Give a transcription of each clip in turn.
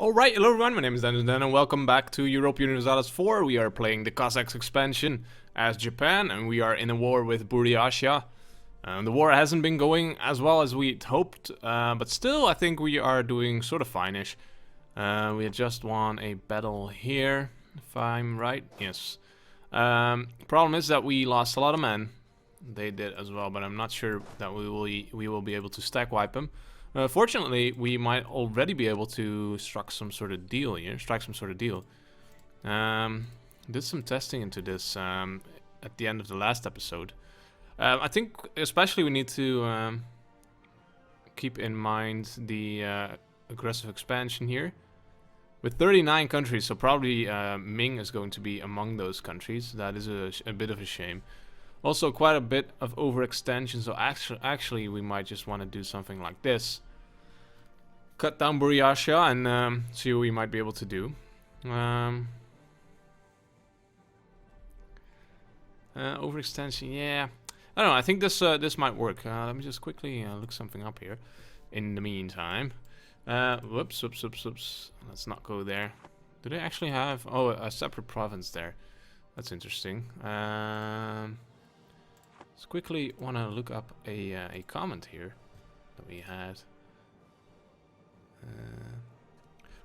Alright, hello everyone, my name is Dan and welcome back to Europa Universalis IV. We are playing the Cossacks expansion as Japan, and we are in a war with Buryatia. The war hasn't been going as well as we'd hoped, but still I think we are doing sort of fine-ish. We had just won a battle here, if I'm right. Yes. Problem is that we lost a lot of men. They did as well, but I'm not sure that we will be able to stack wipe them. Fortunately, we might already be able to strike some sort of deal here. Did some testing into this at the end of the last episode. I think especially we need to keep in mind the aggressive expansion here. With 39 countries, so probably Ming is going to be among those countries. That is a bit of a shame. Also, quite a bit of overextension, so actually we might just want to do something like this. Cut down Buryatia and see what we might be able to do. Overextension, yeah. I don't know, I think this might work. Let me just quickly look something up here in the meantime. Whoops. Let's not go there. Do they actually have... Oh, a separate province there. That's interesting. Just quickly want to look up a comment here that we had.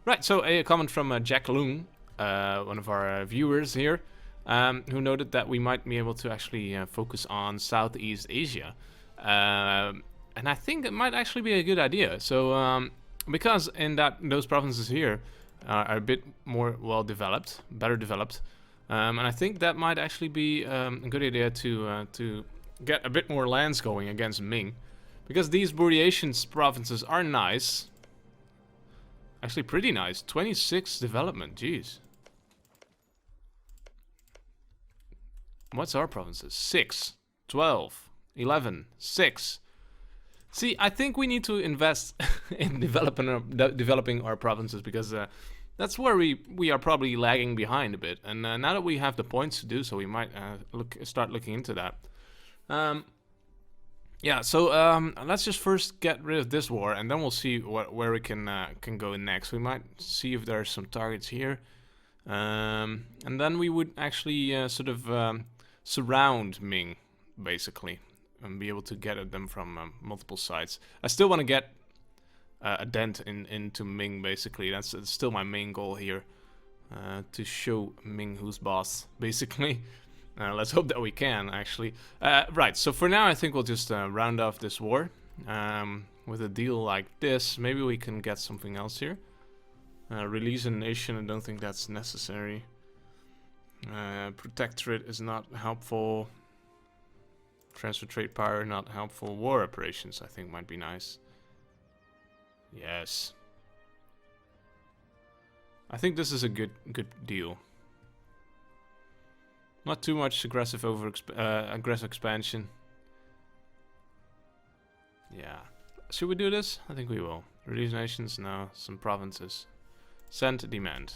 Right, so a comment from Jack Loong, one of our viewers here, who noted that we might be able to actually focus on Southeast Asia. And I think it might actually be a good idea. So, because in those provinces here are a bit more well-developed, better developed, and I think that might actually be a good idea to get a bit more lands going against Ming, because these Buryatia provinces are nice, actually pretty nice. 26 development, jeez. What's our provinces? 6, 12, 11, 6. See, I think we need to invest in developing our provinces, because that's where we are probably lagging behind a bit. And now that we have the points to do so, we might start looking into that. Yeah, so let's just first get rid of this war, and then we'll see where we can go next. We might see if there are some targets here, and then we would actually sort of surround Ming, basically, and be able to get at them from multiple sides. I still want to get a dent into Ming, basically. That's still my main goal here, to show Ming who's boss, basically. Let's hope that we can, actually. Right, so for now I think we'll just round off this war. With a deal like this, maybe we can get something else here. Release a nation, I don't think that's necessary. Protectorate is not helpful. Transfer trade power, not helpful. War operations, I think, might be nice. Yes. I think this is a good deal. Not too much aggressive expansion. Yeah. Should we do this? I think we will. Release nations? No. Some provinces. Send demand.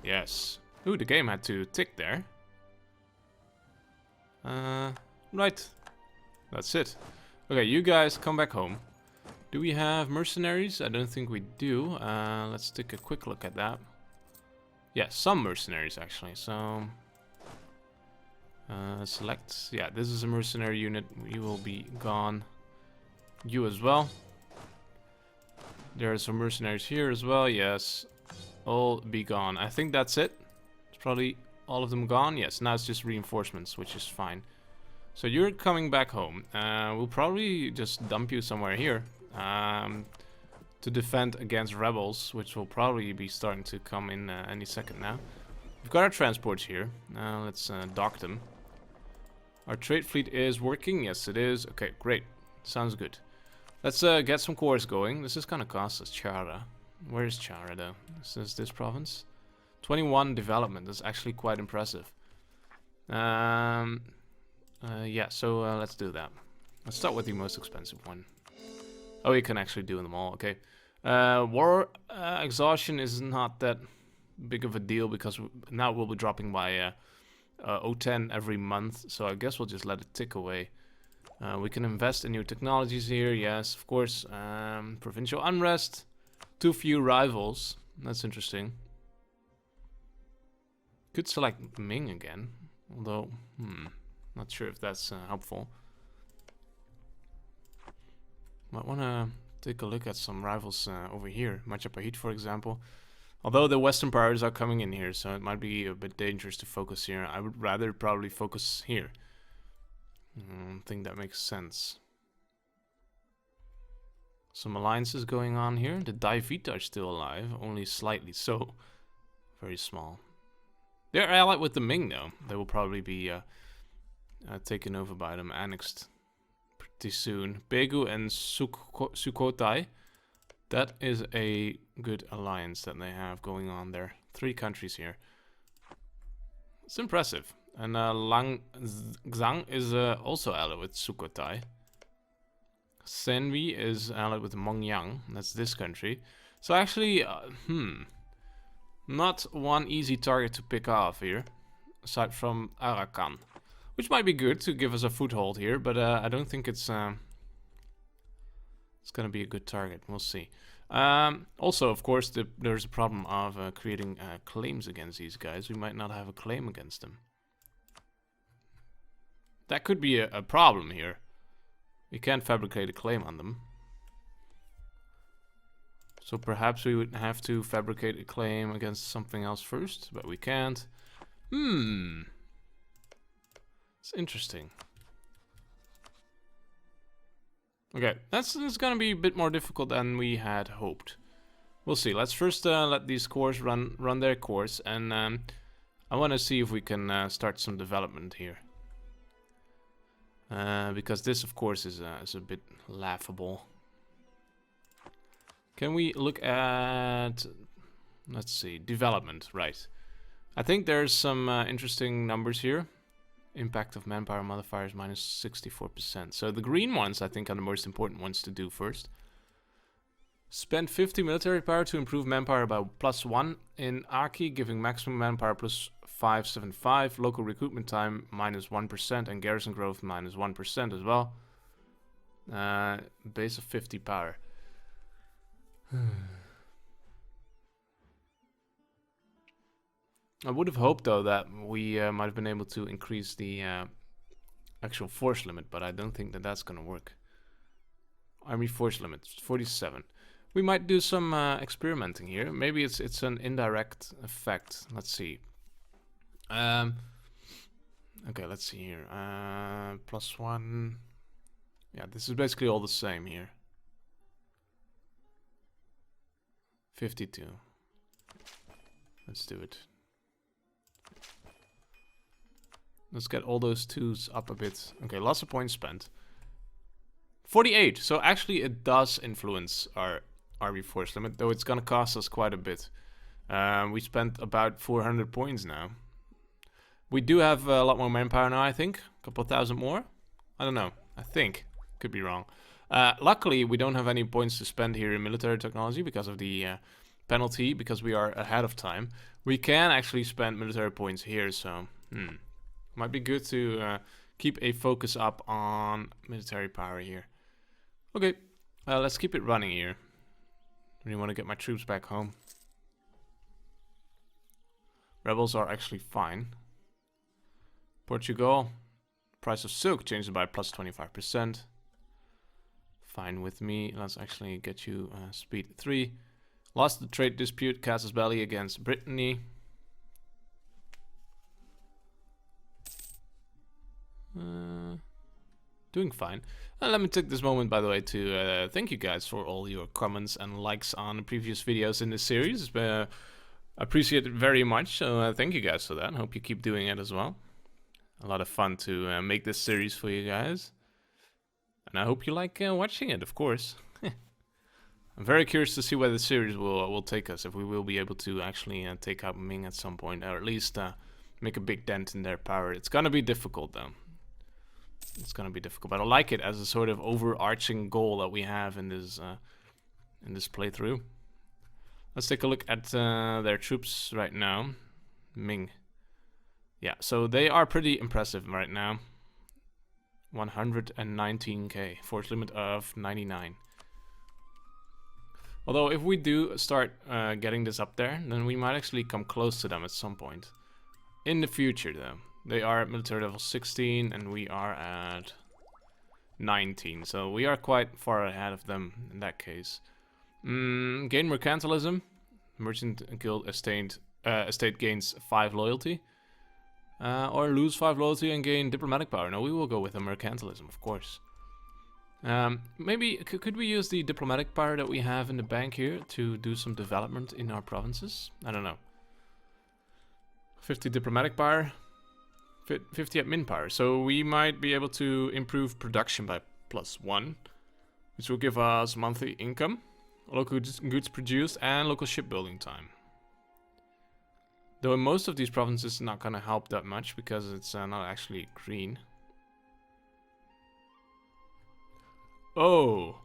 Yes. Ooh, the game had to tick there. Right. That's it. Okay, you guys come back home. Do we have mercenaries? I don't think we do. Let's take a quick look at that. Yeah, some mercenaries actually, so select, yeah, this is a mercenary unit, you will be gone. You as well. There are some mercenaries here as well, yes, all be gone. I think that's it. It's probably all of them gone, yes, now it's just reinforcements, which is fine. So you're coming back home. We'll probably just dump you somewhere here. To defend against rebels, which will probably be starting to come in any second now. We've got our transports here. Let's dock them. Our trade fleet is working. Yes, it is. Okay, great. Sounds good. Let's get some cores going. This is going to cost us Chara. Where is Chara, though? This is this province. 21 development. That's actually quite impressive. Yeah, so let's do that. Let's start with the most expensive one. Oh, you can actually do them all. Okay. War exhaustion is not that big of a deal, because now we'll be dropping by 0.10 every month, so I guess we'll just let it tick away. We can invest in new technologies here, yes, of course. Provincial unrest, Too few rivals. That's interesting. Could select Ming again. Although, not sure if that's helpful. Might want to take a look at some rivals over here. Majapahit, for example. Although the Western powers are coming in here, so it might be a bit dangerous to focus here. I would rather probably focus here. I think that makes sense. Some alliances going on here. The Daivita are still alive, only slightly so. Very small. They're allied with the Ming, though. They will probably be taken over by them, annexed pretty soon. Pegu and Sukhothai. That is a good alliance that they have going on there. 3 countries here. It's impressive. And Lang Xang is also allied with Sukhothai. Senvi is allied with Mongyang. That's this country. So actually, not one easy target to pick off here. Aside from Arakan. Which might be good to give us a foothold here. But I don't think it's gonna be a good target. We'll see. Also, of course, there's a problem of creating claims against these guys. We might not have a claim against them. That could be a problem here. We can't fabricate a claim on them. So perhaps we would have to fabricate a claim against something else first, but we can't. It's interesting. Okay, that's gonna be a bit more difficult than we had hoped. We'll see. Let's first let these cores run their course, and I want to see if we can start some development here. Because this, of course, is a bit laughable. Can we look at, let's see, development, right. I think there's some interesting numbers here. Impact of manpower modifiers minus 64%. So the green ones, I think, are the most important ones to do first. Spend 50 military power to improve manpower by +1 in Aki, giving maximum manpower plus 575. Local recruitment time minus 1% and garrison growth minus 1% as well. Base of 50 power. I would have hoped, though, that we might have been able to increase the actual force limit, but I don't think that that's going to work. Army force limit, 47. We might do some experimenting here. Maybe it's an indirect effect. Let's see. Okay, let's see here. +1. Yeah, this is basically all the same here. 52. Let's do it. Let's get all those 2s up a bit. Okay, lots of points spent. 48. So actually it does influence our army force limit, though it's gonna cost us quite a bit. We spent about 400 points now. We do have a lot more manpower now, I think. A couple thousand more. I don't know. I think. Could be wrong. Luckily, we don't have any points to spend here in military technology because of the penalty, because we are ahead of time. We can actually spend military points here, so might be good to keep a focus up on military power here. Okay, let's keep it running here. Really want to get my troops back home. Rebels are actually fine. Portugal, price of silk changes by +25%. Fine with me. Let's actually get you speed 3. Lost the trade dispute, casus belli against Brittany. Doing fine. Let me take this moment, by the way, to thank you guys for all your comments and likes on the previous videos in this series. Appreciate it very much, so thank you guys for that. Hope you keep doing it as well. A lot of fun to make this series for you guys. And I hope you like watching it, of course. I'm very curious to see where the series will take us, if we will be able to actually take out Ming at some point, or at least make a big dent in their power. It's gonna be difficult, though. It's gonna be difficult, but I like it as a sort of overarching goal that we have in this playthrough. Let's take a look at their troops right now. Ming. Yeah, so they are pretty impressive right now. 119k, force limit of 99. Although if we do start getting this up there, then we might actually come close to them at some point. In the future though. They are at military level 16 and we are at 19. So we are quite far ahead of them in that case. Gain mercantilism. Merchant guild estate gains 5 loyalty. Or lose 5 loyalty and gain diplomatic power. No, we will go with a mercantilism, of course. Maybe could we use the diplomatic power that we have in the bank here to do some development in our provinces? I don't know. 50 diplomatic power, 50 admin power. So we might be able to improve production by +1, which will give us monthly income, local goods produced, and local shipbuilding time. Though in most of these provinces it's not gonna help that much because it's not actually green. Oh.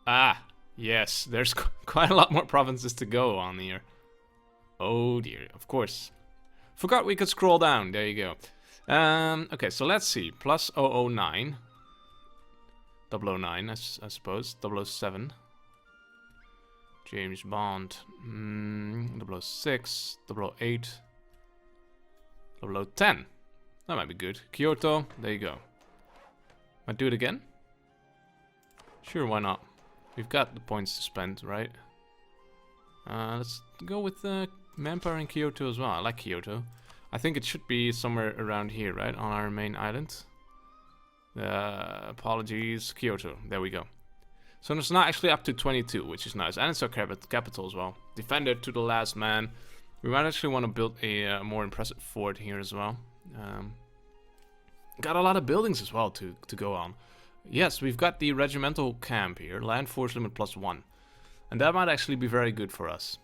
Ah, yes, there's quite a lot more provinces to go on here. Oh dear, of course. Forgot we could scroll down, there you go. Okay, so let's see, plus 009. 009, I suppose, 007. James Bond, 006, 008, 010. That might be good. Kyoto, there you go. Might do it again? Sure, why not? We've got the points to spend, right? Let's go with manpower in Kyoto as well. I like Kyoto. I think it should be somewhere around here, right? On our main island. Apologies, Kyoto. There we go. So it's not actually up to 22, which is nice. And it's our capital as well. Defended to the last man. We might actually want to build a more impressive fort here as well. Got a lot of buildings as well to go on. Yes, we've got the regimental camp here. Land force limit +1. And that might actually be very good for us.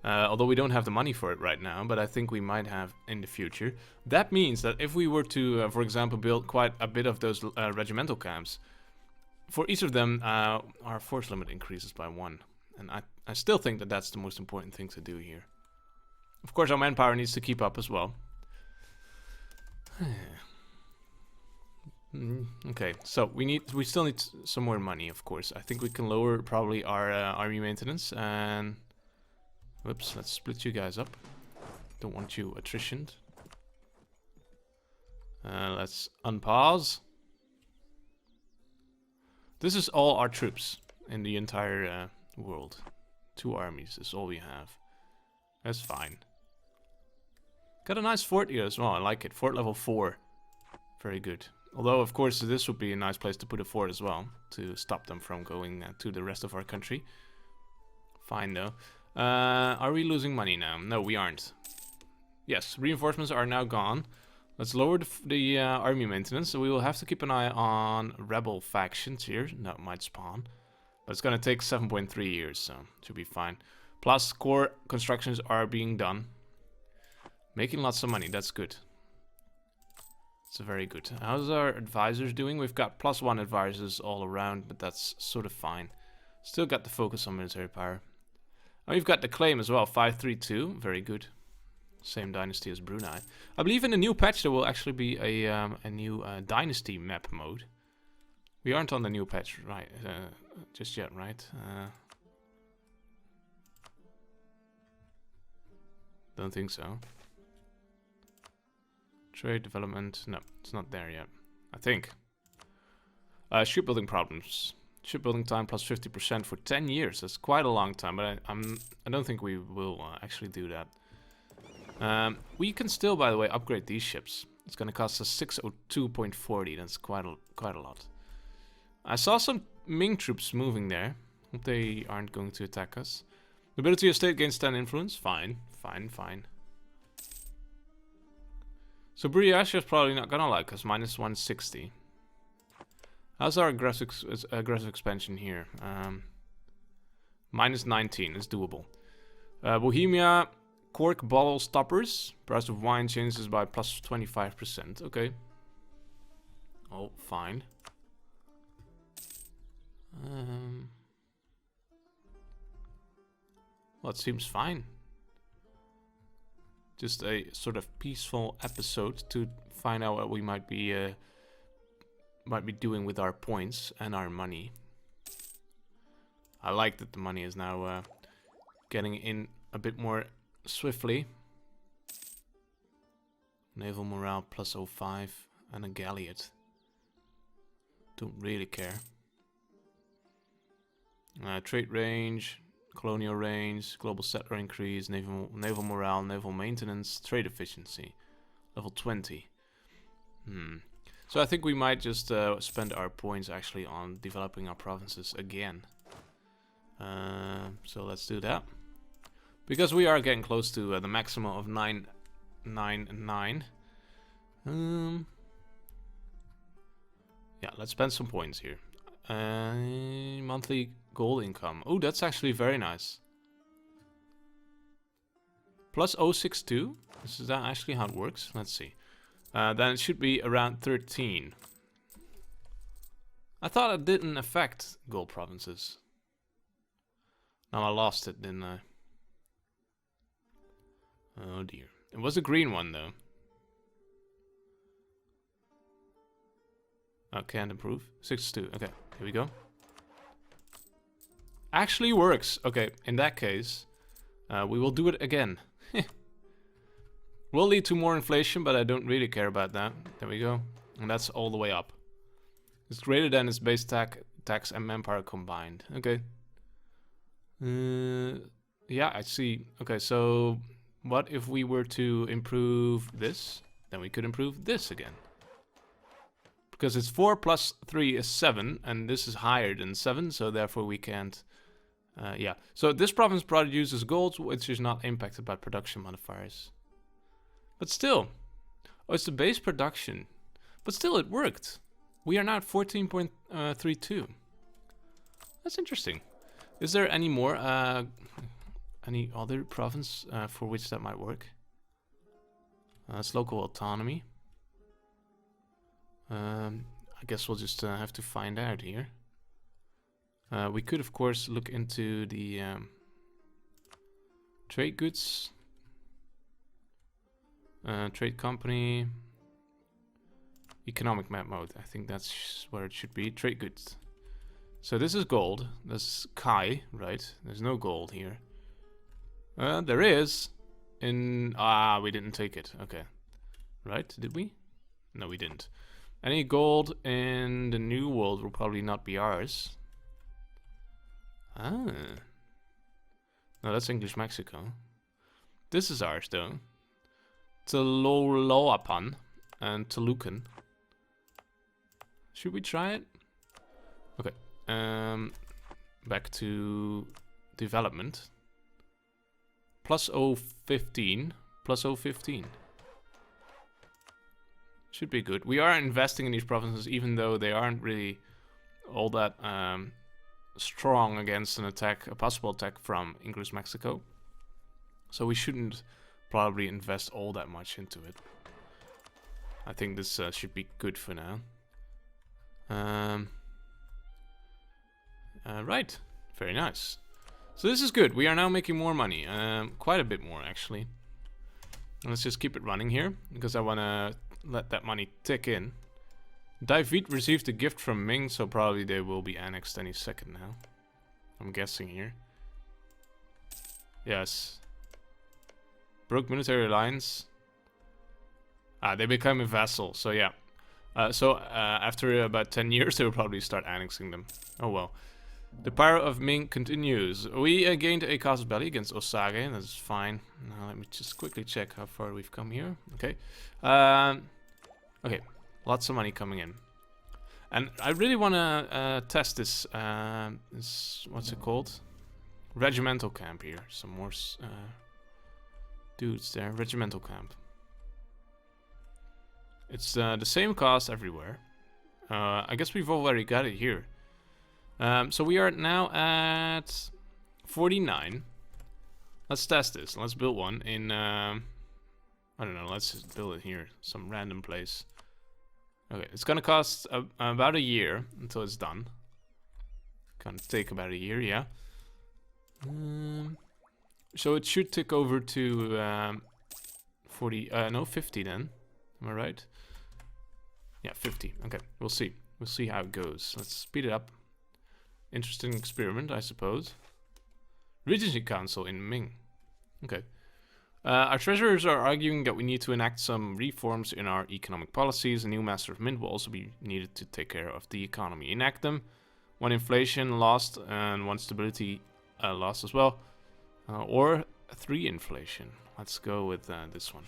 Although we don't have the money for it right now, but I think we might have in the future. That means that if we were to, for example, build quite a bit of those regimental camps, for each of them, our force limit increases by 1. And I still think that that's the most important thing to do here. Of course, our manpower needs to keep up as well. Okay, so we still need some more money, of course. I think we can lower probably our army maintenance and... Whoops, let's split you guys up. Don't want you attritioned. Let's unpause. This is all our troops in the entire world. 2 armies is all we have. That's fine. Got a nice fort here as well, I like it. Fort level 4. Very good. Although, of course, this would be a nice place to put a fort as well, to stop them from going to the rest of our country. Fine, though. Are we losing money now? No, we aren't. Yes, reinforcements are now gone. Let's lower the army maintenance, so we will have to keep an eye on rebel factions here. That might spawn. But it's gonna take 7.3 years, so should be fine. Plus, core constructions are being done. Making lots of money, that's good. It's very good. How's our advisors doing? We've got +1 advisors all around, but that's sort of fine. Still got the focus on military power. Oh, you've got the claim as well, 532, very good. Same dynasty as Brunei. I believe in the new patch there will actually be a new dynasty map mode. We aren't on the new patch right just yet, right? Don't think so. Trade development, no, it's not there yet. I think. Shipbuilding problems. Shipbuilding time plus 50% for 10 years. That's quite a long time, but I don't think we will actually do that. We can still, by the way, upgrade these ships. It's going to cost us 602.40. That's quite a lot. I saw some Ming troops moving there. Hope they aren't going to attack us. The ability of state gains 10 influence. Fine, fine, fine. So Briasha is probably not gonna like us. Minus 160. How's our aggressive expansion here? Minus 19 is doable. Bohemia, cork bottle stoppers. Price of wine changes by plus 25%. Okay. Oh, fine. Well, it seems fine. Just a sort of peaceful episode to find out what we might be doing with our points and our money. I like that the money is now getting in a bit more swiftly. Naval morale plus 05 and a galleot. Don't really care. Trade range, colonial range, global settler increase, naval morale, naval maintenance, trade efficiency. Level 20. So I think we might just spend our points actually on developing our provinces again. So let's do that. Because we are getting close to the maximum of 999. Yeah, let's spend some points here. Monthly gold income. Oh, that's actually very nice. Plus 062. Is that actually how it works? Let's see. Then it should be around 13. I thought it didn't affect gold provinces. Now I lost it, didn't I? Oh dear. It was a green one though. Oh, can't improve. 62. Okay, here we go. Actually works. Okay, in that case, we will do it again. Will lead to more inflation, but I don't really care about that. There we go. And that's all the way up. It's greater than its base tax and manpower combined. Okay. Yeah, I see. Okay, so what if we were to improve this? Then we could improve this again. Because it's 4 plus 3 is 7, and this is higher than 7, so therefore we can't... yeah, so this province produces gold, which is not impacted by production modifiers. But still, oh, it's the base production. But still, it worked. We are now at 14.32. That's interesting. Is there any more, any other province for which that might work? It's local autonomy. I guess we'll just have to find out here. We could, of course, look into the trade goods, trade company, economic map mode. I think that's where it should be. Trade goods. So this is gold. That's Kai, right? There's no gold here. There is. We didn't take it. Okay. Right? Did we? No, we didn't. Any gold in the New World will probably not be ours. Ah. No, that's English Mexico. This is ours, though. Tlaloapan and Tolucan. Should we try it? Okay. Back to development. Plus 015. Plus 015. Should be good. We are investing in these provinces, even though they aren't really all that strong against an attack, a possible attack from English Mexico. So we shouldn't probably invest all that much into it. I think this should be good for now. Right, very nice. So this is good. We are now making more money, quite a bit more actually. Let's just keep it running here because I want to let that money tick in. Daivit received a gift from Ming, so probably they will be annexed any second now. I'm guessing here. Yes. Broke military alliance. They become a vassal, so yeah. After about 10 years, they will probably start annexing them. Oh well. The power of Ming continues. We gained a casus belli against Osage, that's fine. Now let me just quickly check how far we've come here. Okay. Okay, lots of money coming in. And I really want to test this, what's it called? Regimental camp here. Some more dudes there. Regimental camp. It's the same cost everywhere. I guess we've already got it here. So we are now at 49. Let's test this. Let's build one in, I don't know, let's just build it here. Some random place. Okay, it's gonna cost about a year until it's done. Gonna take about a year, yeah. So it should tick over to 50 then. Am I right? Yeah, 50. Okay, we'll see. We'll see how it goes. Let's speed it up. Interesting experiment, I suppose. Regency Council in Ming. Okay. Our treasurers are arguing that we need to enact some reforms in our economic policies. A new Master of Mint will also be needed to take care of the economy. Enact them. 1 inflation lost and 1 stability lost as well. Or 3 inflation. Let's go with this one.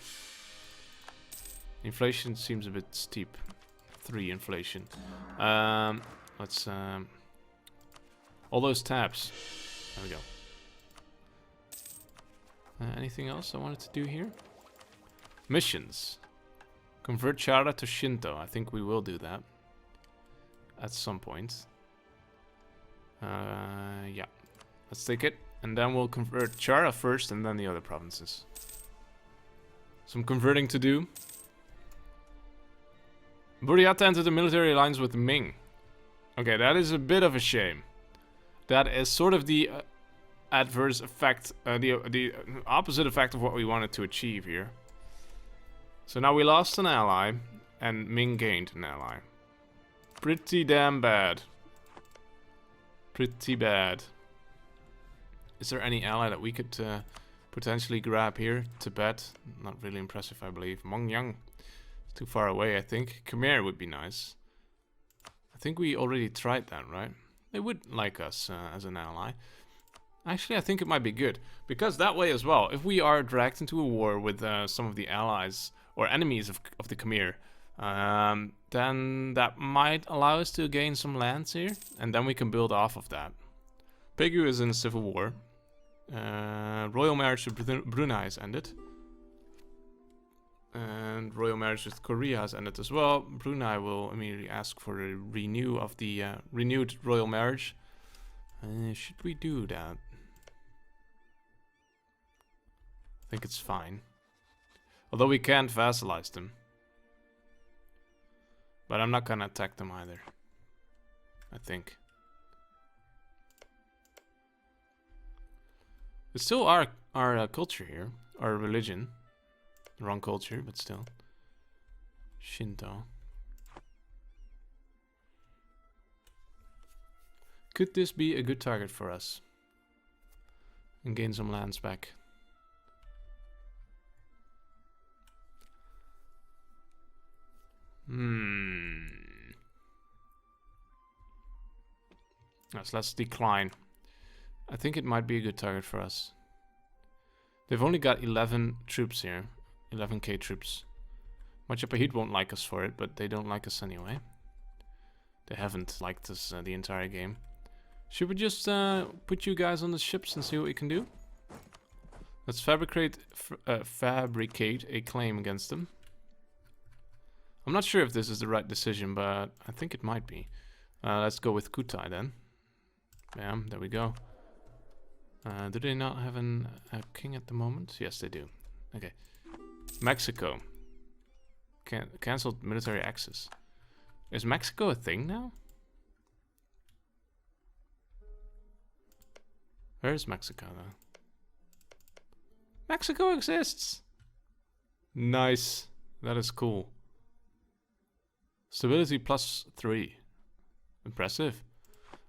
Inflation seems a bit steep. 3 inflation. Let's... all those tabs. There we go. Anything else I wanted to do here? Missions. Convert Chara to Shinto. I think we will do that. At some point. Yeah. Let's take it. And then we'll convert Chara first and then the other provinces. Some converting to do. Buriata entered the military alliance with Ming. Okay, that is a bit of a shame. That is sort of the adverse effect, the opposite effect of what we wanted to achieve here. So now we lost an ally, and Ming gained an ally. Pretty damn bad. Pretty bad. Is there any ally that we could potentially grab here? Tibet, not really impressive, I believe. Mongyang, too far away, I think. Khmer would be nice. I think we already tried that, right? They would like us as an ally. Actually, I think it might be good. Because that way as well, if we are dragged into a war with some of the allies or enemies of the Khmer, then that might allow us to gain some lands here. And then we can build off of that. Pegu is in a civil war. Royal marriage with Brunei has ended. And royal marriage with Korea has ended as well. Brunei will immediately ask for a renew of the renewed royal marriage. Should we do that? I think it's fine. Although we can't vassalize them. But I'm not gonna attack them either. I think. It's still our culture here. Our religion. Wrong culture, but still. Shinto. Could this be a good target for us? And gain some lands back. Yes, let's decline. I think it might be a good target for us. They've only got 11 troops here. 11k troops. Machapahit won't like us for it, but they don't like us anyway. They haven't liked us the entire game. Should we just put you guys on the ships and see what we can do? Let's fabricate a claim against them. I'm not sure if this is the right decision, but I think it might be. Let's go with Kutai then. Bam, there we go. Do they not have a king at the moment? Yes, they do. Okay. Mexico. Cancelled military access. Is Mexico a thing now? Where is Mexico though? Mexico exists! Nice. That is cool. Stability +3. Impressive.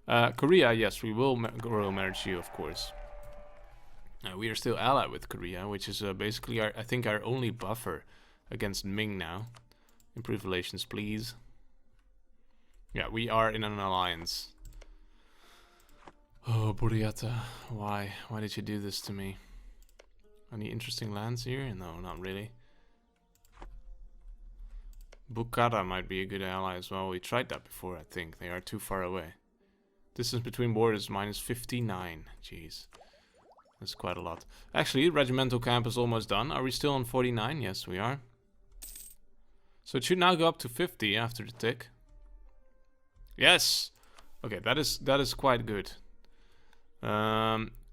Korea, yes, we will royal marriage you, of course. We are still allied with Korea, which is basically, I think, our only buffer against Ming now. Improve relations, please. Yeah, we are in an alliance. Oh, Buriata, why? Why did you do this to me? Any interesting lands here? No, not really. Bukhara might be a good ally as well. We tried that before, I think. They are too far away. Distance between borders -59. Jeez. That's quite a lot. Actually, regimental camp is almost done. Are we still on 49? Yes, we are. So it should now go up to 50 after the tick. Yes! Okay, that is quite good.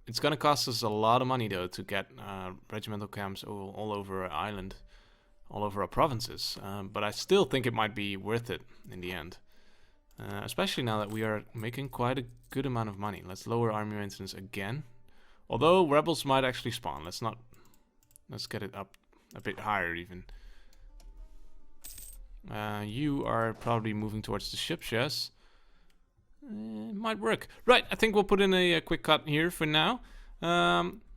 It's gonna cost us a lot of money though to get regimental camps all over our island. All over our provinces. But I still think it might be worth it in the end. Especially now that we are making quite a good amount of money. Let's lower army maintenance again. Although rebels might actually spawn. Let's get it up a bit higher even. You are probably moving towards the ships, yes? might work. Right, I think we'll put in a quick cut here for now.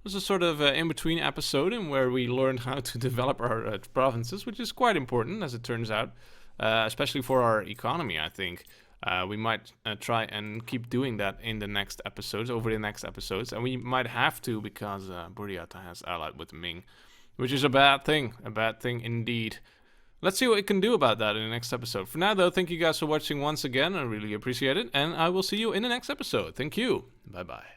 This is sort of an in-between episode in where we learned how to develop our provinces, which is quite important, as it turns out, especially for our economy, I think. We might try and keep doing that in the next episodes, over the next episodes, and we might have to because Buryatia has allied with Ming, which is a bad thing indeed. Let's see what we can do about that in the next episode. For now, though, thank you guys for watching once again. I really appreciate it, and I will see you in the next episode. Thank you. Bye-bye.